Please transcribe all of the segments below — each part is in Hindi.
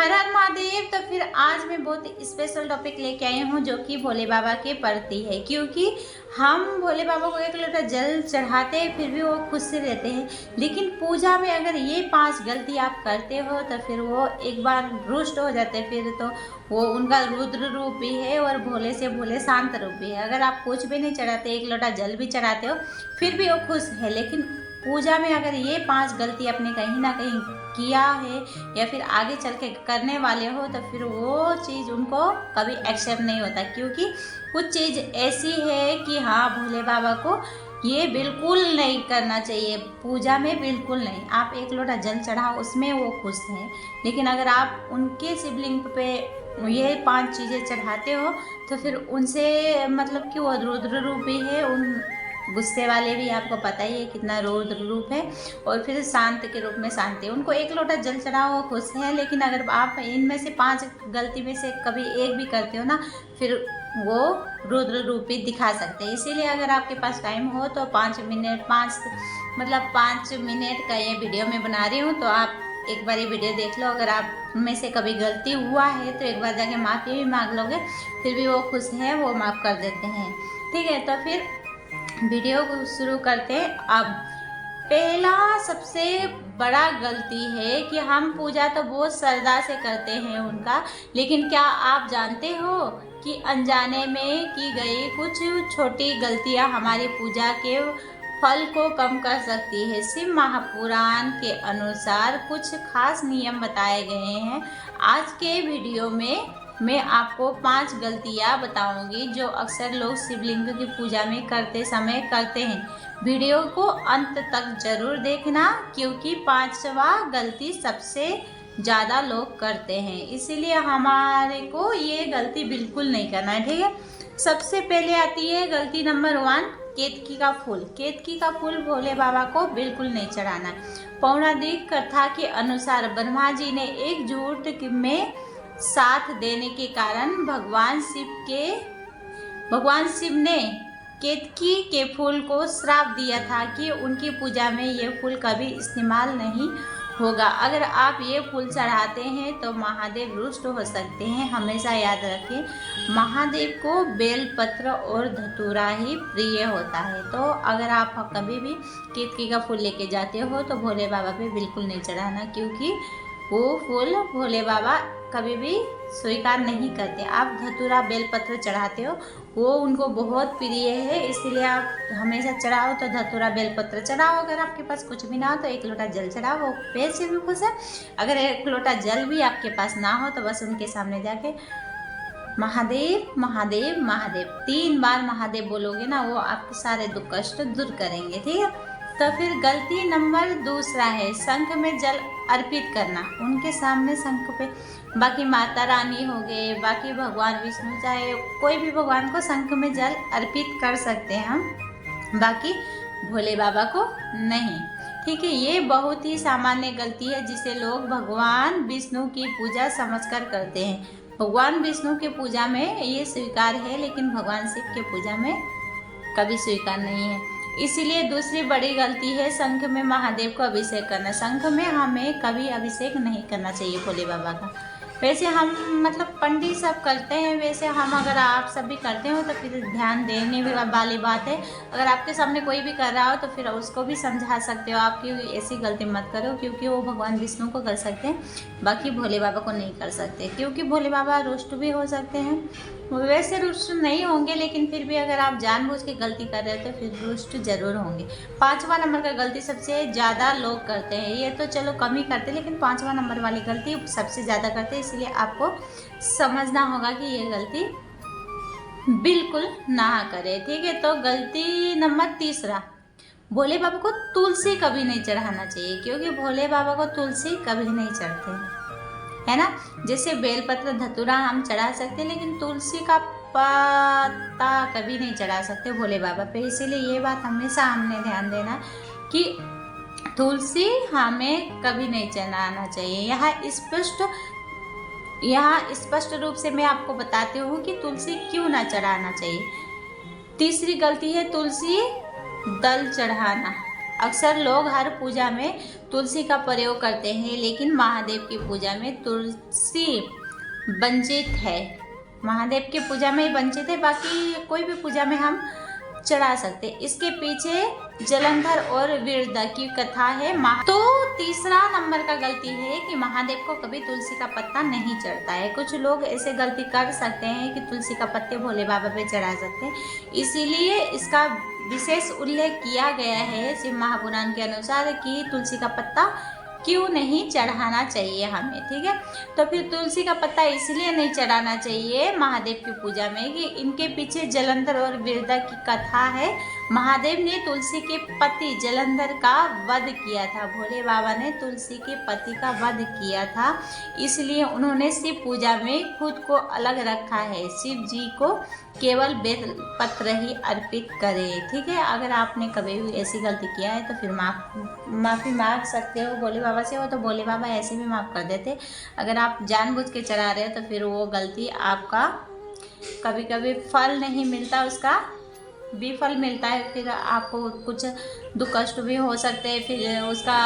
हर हर महादेव। तो फिर आज मैं बहुत स्पेशल टॉपिक लेके आई हूँ जो कि भोले बाबा के प्रति है, क्योंकि हम भोले बाबा को एक लोटा जल चढ़ाते हैं फिर भी वो खुश से रहते हैं, लेकिन पूजा में अगर ये 5 गलती आप करते हो तो फिर वो एक बार रुष्ट हो जाते हैं। फिर तो वो उनका रुद्र रूप भी है और भोले से भोले शांत रूप भी है। अगर आप कुछ भी नहीं चढ़ाते, एक लोटा जल भी चढ़ाते हो फिर भी वो खुश है, लेकिन पूजा में अगर ये 5 गलती आपने कहीं ना कहीं किया है या फिर आगे चल के करने वाले हो तो फिर वो चीज़ उनको कभी एक्सेप्ट नहीं होता, क्योंकि कुछ चीज़ ऐसी है कि हाँ भोले बाबा को ये बिल्कुल नहीं करना चाहिए। पूजा में बिल्कुल नहीं। आप एक लोटा जल चढ़ाओ उसमें वो खुश हैं, लेकिन अगर आप उनके शिवलिंग पे ये 5 चीज़ें चढ़ाते हो तो फिर उनसे मतलब कि वो रुद्र रूप भी है, उन गुस्से वाले भी आपको पता ही है कितना रुद्र रूप है, और फिर शांत के रूप में शांति। उनको एक लोटा जल चढ़ाओ वो खुश है, लेकिन अगर आप इनमें से 5 गलती में से कभी एक भी करते हो ना फिर वो रुद्र रूप भी दिखा सकते हैं। इसीलिए अगर आपके पास टाइम हो तो 5 मिनट का ये वीडियो मैं बना रही हूँ, तो आप एक बार ये वीडियो देख लो। अगर आप में से कभी गलती हुआ है तो एक बार जाके माफ़ी भी मांग लोगे फिर भी वो खुश हैं, वो माफ़ कर देते हैं। ठीक है, तो फिर वीडियो को शुरू करते हैं। अब पहला सबसे बड़ा गलती है कि हम पूजा तो बहुत श्रद्धा से करते हैं उनका, लेकिन क्या आप जानते हो कि अनजाने में की गई कुछ छोटी गलतियां हमारी पूजा के फल को कम कर सकती है। शिव महापुराण के अनुसार कुछ खास नियम बताए गए हैं। आज के वीडियो में मैं आपको 5 गलतियां बताऊंगी जो अक्सर लोग शिवलिंग की पूजा में करते समय करते हैं। वीडियो को अंत तक जरूर देखना, क्योंकि 5वां गलती सबसे ज़्यादा लोग करते हैं, इसीलिए हमारे को ये गलती बिल्कुल नहीं करना है। ठीक है, सबसे पहले आती है गलती नंबर 1, केतकी का फूल। केतकी का फूल भोले बाबा को बिल्कुल नहीं चढ़ाना है। पौराणिक कथा के अनुसार ब्रह्मा जी ने एकजुट में साथ देने के कारण भगवान शिव ने केतकी के फूल को श्राप दिया था कि उनकी पूजा में ये फूल कभी इस्तेमाल नहीं होगा। अगर आप ये फूल चढ़ाते हैं तो महादेव रुष्ट हो सकते हैं। हमेशा याद रखें, महादेव को बेलपत्र और धतूरा ही प्रिय होता है। तो अगर आप कभी भी केतकी का फूल लेके जाते हो तो भोले बाबा पे बिल्कुल नहीं चढ़ाना, क्योंकि वो फूल भोले बाबा कभी भी स्वीकार नहीं करते। आप धतूरा बेलपत्र चढ़ाते हो, वो उनको बहुत प्रिय है, इसलिए आप हमेशा चढ़ाओ तो धतूरा बेलपत्र चढ़ाओ। अगर आपके पास कुछ भी ना हो तो एक लोटा जल चढ़ाओ, वो पेट से भी खुश है। अगर एक लोटा जल भी आपके पास ना हो तो बस उनके सामने जाके महादेव महादेव महादेव 3 बार महादेव बोलोगे ना, वो आपके सारे दुख कष्ट दूर करेंगे। ठीक है, तो फिर गलती नंबर 2 है शंख में जल अर्पित करना। उनके सामने शंख पे, बाकी माता रानी हो गए, बाकी भगवान विष्णु, चाहे कोई भी भगवान को शंख में जल अर्पित कर सकते हैं हम, बाकी भोले बाबा को नहीं। ठीक है, ये बहुत ही सामान्य गलती है जिसे लोग भगवान विष्णु की पूजा समझकर करते हैं। भगवान विष्णु की पूजा में ये स्वीकार है, लेकिन भगवान शिव की पूजा में कभी स्वीकार नहीं है। इसीलिए दूसरी बड़ी गलती है शंख में महादेव को अभिषेक करना। शंख में हमें कभी अभिषेक नहीं करना चाहिए भोले बाबा का। वैसे हम मतलब पंडित सब करते हैं, वैसे हम अगर आप सब भी करते हो तो फिर ध्यान देने वाली बात है। अगर आपके सामने कोई भी कर रहा हो तो फिर उसको भी समझा सकते हो आप कि ऐसी गलती मत करो, क्योंकि वो भगवान विष्णु को कर सकते हैं, बाकी भोले बाबा को नहीं कर सकते, क्योंकि भोले बाबा रुष्ट भी हो सकते हैं। वैसे रुष्ट नहीं होंगे, लेकिन फिर भी अगर आप जानबूझ के गलती कर रहे हो तो फिर रुष्ट जरूर होंगे। 5वां नंबर का गलती सबसे ज़्यादा लोग करते हैं, ये तो चलो कम ही करते हैं, लेकिन 5वां नंबर वाली गलती सबसे ज़्यादा करते हैं, इसलिए आपको समझना होगा कि ये गलती बिल्कुल ना करें। ठीक है, तो गलती नंबर 3, भोले बाबा को तुलसी कभी नहीं चढ़ाना चाहिए, क्योंकि भोले बाबा को तुलसी कभी नहीं चढ़ते हैं, है ना। जैसे बेलपत्र धतूरा हम चढ़ा सकते हैं, लेकिन तुलसी का पत्ता कभी नहीं चढ़ा सकते भोले बाबा पे। इसीलिए ये बात हमेशा हमने ध्यान देना कि तुलसी हमें कभी नहीं चढ़ाना चाहिए। यहाँ स्पष्ट रूप से मैं आपको बताती हूँ कि तुलसी क्यों ना चढ़ाना चाहिए। तीसरी गलती है तुलसी दल चढ़ाना। अक्सर लोग हर पूजा में तुलसी का प्रयोग करते हैं, लेकिन महादेव की पूजा में तुलसी वंचित है। महादेव की पूजा में ही वंचित है, बाकी कोई भी पूजा में हम चढ़ा सकते। इसके पीछे जलंधर और वीरदा की कथा है। तो तीसरा नंबर का गलती है कि महादेव को कभी तुलसी का पत्ता नहीं चढ़ता है। कुछ लोग ऐसे गलती कर सकते हैं कि तुलसी का पत्ते भोले बाबा पे चढ़ा सकते हैं, इसीलिए इसका विशेष उल्लेख किया गया है शिव महापुराण के अनुसार कि तुलसी का पत्ता क्यों नहीं चढ़ाना चाहिए हमें, ठीक है। तो फिर तुलसी का पत्ता इसलिए नहीं चढ़ाना चाहिए महादेव की पूजा में कि इनके पीछे जलंधर और वीरदा की कथा है। महादेव ने तुलसी के पति जलंधर का वध किया था। भोले बाबा ने तुलसी के पति का वध किया था, इसलिए उन्होंने शिव पूजा में खुद को अलग रखा है। शिव जी को केवल बेल पत्र ही अर्पित करें, ठीक है। अगर आपने कभी भी ऐसी गलती किया है तो फिर माफ़ी मांग सकते हो भोले बाबा से, हो तो भोले बाबा ऐसे भी माफ़ कर देते। अगर आप जानबूझ के चढ़ा रहे हो तो फिर वो गलती आपका कभी कभी फल नहीं मिलता, उसका विफल मिलता है। फिर आपको कुछ दुख कष्ट भी हो सकते हैं, फिर उसका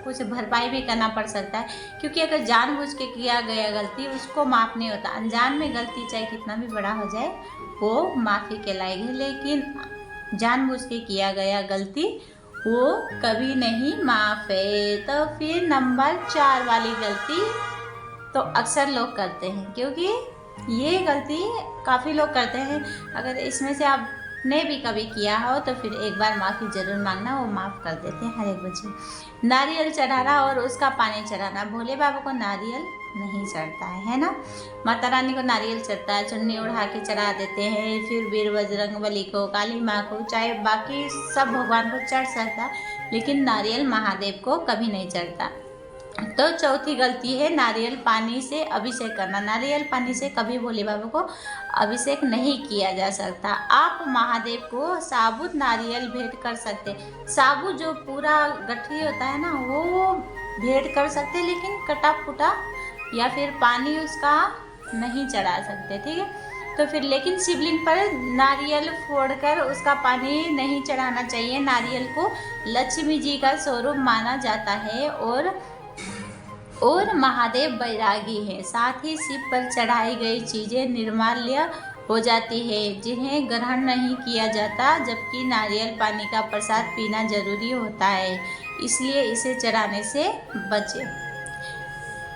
कुछ भरपाई भी करना पड़ सकता है। क्योंकि अगर जानबूझ के किया गया गलती उसको माफ़ नहीं होता। अनजान में गलती चाहे कितना भी बड़ा हो जाए वो माफ़ी कहलाएगी, लेकिन जानबूझ के किया गया गलती वो कभी नहीं माफ़ है। तो फिर नंबर 4 वाली गलती तो अक्सर लोग करते हैं, क्योंकि ये गलती काफ़ी लोग करते हैं। अगर इसमें से आपने भी कभी किया हो तो फिर एक बार माफ़ी ज़रूर मांगना, वो माफ़ कर देते हैं हर एक बच्चे। नारियल चढ़ाना और उसका पानी चढ़ाना। भोले बाबा को नारियल नहीं चढ़ता है ना। माता रानी को नारियल चढ़ता है, चुन्नी उड़ा के चढ़ा देते हैं। फिर वीर बजरंगबली को, काली माँ को, चाहे बाकी सब भगवान को चढ़ सकता है, लेकिन नारियल महादेव को कभी नहीं चढ़ता। तो चौथी गलती है नारियल पानी से अभिषेक करना। नारियल पानी से कभी भोले बाबा को अभिषेक नहीं किया जा सकता। आप महादेव को साबुत नारियल भेंट कर सकते। साबुत जो पूरा गठरी होता है ना वो भेंट कर सकते, लेकिन कटा फूटा या फिर पानी उसका नहीं चढ़ा सकते, ठीक है। तो फिर लेकिन शिवलिंग पर नारियल फोड़कर उसका पानी नहीं चढ़ाना चाहिए। नारियल को लक्ष्मी जी का स्वरूप माना जाता है और महादेव बैरागी है। साथ ही शिव पर चढ़ाई गई चीज़ें निर्माल्य हो जाती है, जिन्हें ग्रहण नहीं किया जाता, जबकि नारियल पानी का प्रसाद पीना जरूरी होता है, इसलिए इसे चढ़ाने से बचें।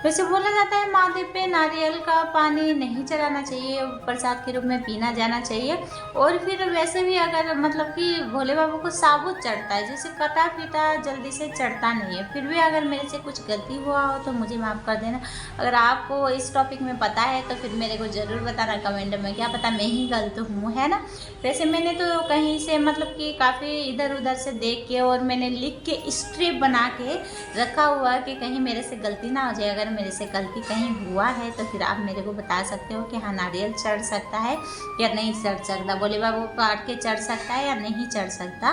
वैसे बोला जाता है महादेव पे नारियल का पानी नहीं चढ़ाना चाहिए, प्रसाद के रूप में पीना जाना चाहिए। और फिर वैसे भी अगर मतलब कि भोले बाबा को साबुत चढ़ता है, जैसे कटा पीटा जल्दी से चढ़ता नहीं है। फिर भी अगर मेरे से कुछ गलती हुआ हो तो मुझे माफ़ कर देना। अगर आपको इस टॉपिक में पता है तो फिर मेरे को ज़रूर बताना कमेंट में, क्या पता मैं ही गलत हूँ, है ना। वैसे मैंने तो कहीं से मतलब कि काफ़ी इधर उधर से देख के और मैंने लिख के स्ट्रिप बना के रखा हुआ कि कहीं मेरे से गलती ना हो जाए। अगर मेरे से गलती कहीं हुआ है तो फिर आप मेरे को बता सकते हो कि हाँ नारियल चढ़ सकता है या नहीं चढ़ सकता, भोले बाबा को काट के चढ़ सकता है या नहीं चढ़ सकता।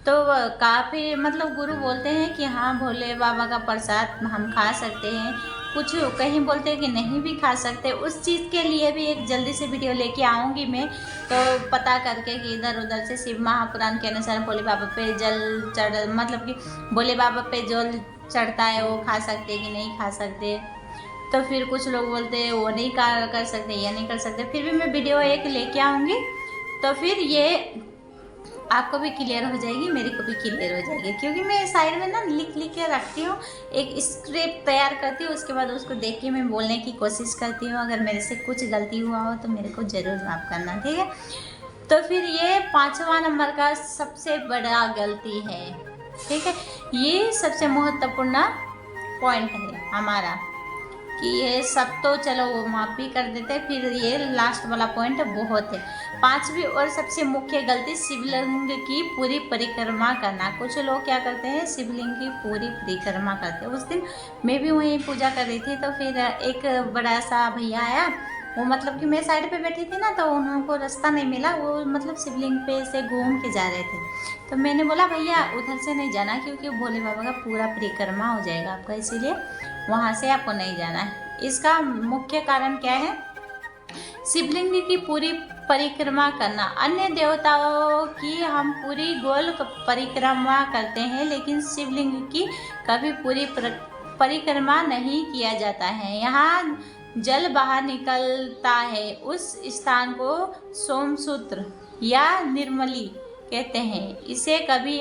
तो काफ़ी मतलब गुरु बोलते हैं कि हाँ भोले बाबा का प्रसाद हम खा सकते हैं, कुछ कहीं बोलते हैं कि नहीं भी खा सकते। उस चीज़ के लिए भी एक जल्दी से वीडियो लेके आऊँगी मैं, तो पता करके कि इधर उधर से शिव महापुराण के अनुसार भोले बाबा पे जल चढ़ मतलब कि भोले बाबा पे जल चढ़ता है वो खा सकते कि नहीं खा सकते। तो फिर कुछ लोग बोलते हैं वो नहीं कर सकते या नहीं कर सकते। फिर भी मैं वीडियो एक लेके आऊँगी, तो फिर ये आपको भी क्लियर हो जाएगी, मेरे को भी क्लियर हो जाएगी। क्योंकि मैं साइड में ना लिख के रखती हूँ, एक स्क्रिप्ट तैयार करती हूँ, उसके बाद उसको देख के मैं बोलने की कोशिश करती हूँ। अगर मेरे से कुछ गलती हुआ हो तो मेरे को ज़रूर माफ़ करना, ठीक है। तो फिर ये 5वां नंबर का सबसे बड़ा गलती है, ठीक है। ये सबसे महत्वपूर्ण पॉइंट है हमारा कि ये सब तो चलो वो माफ़ भी कर देते, फिर ये लास्ट वाला पॉइंट बहुत है। 5वीं और सबसे मुख्य गलती शिवलिंग की पूरी परिक्रमा करना। कुछ लोग क्या करते हैं शिवलिंग की पूरी परिक्रमा करते हैं। उस दिन मैं भी वहीं पूजा कर रही थी, तो फिर एक बड़ा सा भैया आया, वो मतलब कि मैं साइड पे बैठी थी ना, तो उनको रास्ता नहीं मिला, वो मतलब शिवलिंग पे से घूम के जा रहे थे। तो मैंने बोला भैया उधर से नहीं जाना, क्योंकि भोले बाबा का पूरा परिक्रमा हो जाएगा आपका, इसीलिए वहाँ से आपको नहीं जाना है। इसका मुख्य कारण क्या है, शिवलिंग की पूरी परिक्रमा करना। अन्य देवताओं की हम पूरी गोल परिक्रमा करते हैं, लेकिन शिवलिंग की कभी पूरी परिक्रमा नहीं किया जाता है। यहाँ जल बाहर निकलता है, उस स्थान को सोमसूत्र या निर्मली कहते हैं। इसे कभी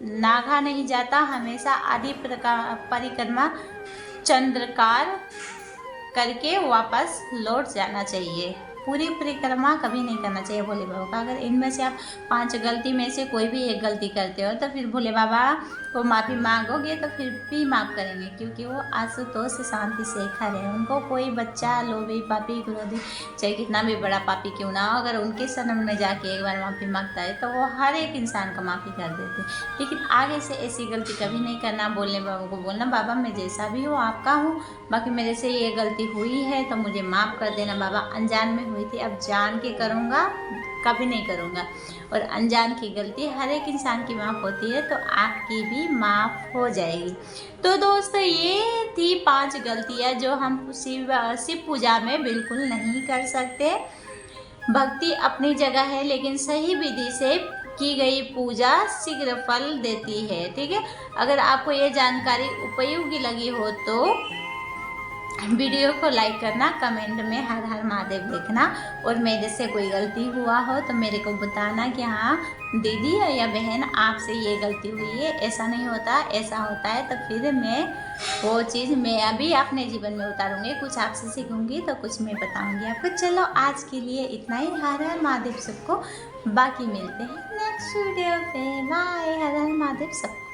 नागा नहीं जाता, हमेशा आधी परिक्रमा चंद्रकार करके वापस लौट जाना चाहिए। पूरी परिक्रमा कभी नहीं करना चाहिए भोले बाबा का। अगर इनमें से आप 5 गलती में से कोई भी एक गलती करते हो तो फिर भोले बाबा को माफ़ी मांगोगे तो फिर भी माफ़ करेंगे, क्योंकि वो आशुतोष शांति शेखर है। उनको कोई बच्चा लोभी पापी क्रोधी चाहे कितना भी बड़ा पापी क्यों ना हो, अगर उनके शरण में जाके एक बार माफ़ी मांगता है तो वो हर एक इंसान को माफ़ी कर देते हैं। लेकिन आगे से ऐसी गलती कभी नहीं करना। बोलने बाबा को बोलना, बाबा मैं जैसा भी हूँ आपका हूँ, बाकी मेरे से ये गलती हुई है तो मुझे माफ़ कर देना बाबा, अनजान में हुई थी, अब जान के करूँगा, कभी नहीं करूँगा। और अनजान की गलती हर एक इंसान की माफ़ होती है, तो आपकी भी माफ़ हो जाएगी। तो दोस्तों ये थी 5 गलतियाँ जो हम शिव पूजा में बिल्कुल नहीं कर सकते। भक्ति अपनी जगह है, लेकिन सही विधि से की गई पूजा शीघ्र फल देती है। ठीक है, अगर आपको ये जानकारी उपयोगी लगी हो तो वीडियो को लाइक करना, कमेंट में हर हर महादेव लिखना, और मेरे से कोई गलती हुआ हो तो मेरे को बताना कि हाँ दीदी या बहन आपसे ये गलती हुई है, ऐसा नहीं होता, ऐसा होता है। तो फिर मैं वो चीज़ मैं अभी अपने जीवन में उतारूँगी, कुछ आपसे सीखूँगी तो कुछ मैं बताऊँगी आपको। चलो आज के लिए इतना ही। हर हर महादेव सबको, बाकी मिलते हैं नेक्स्ट वीडियो पे। बाय। हर हर महादेव सबको।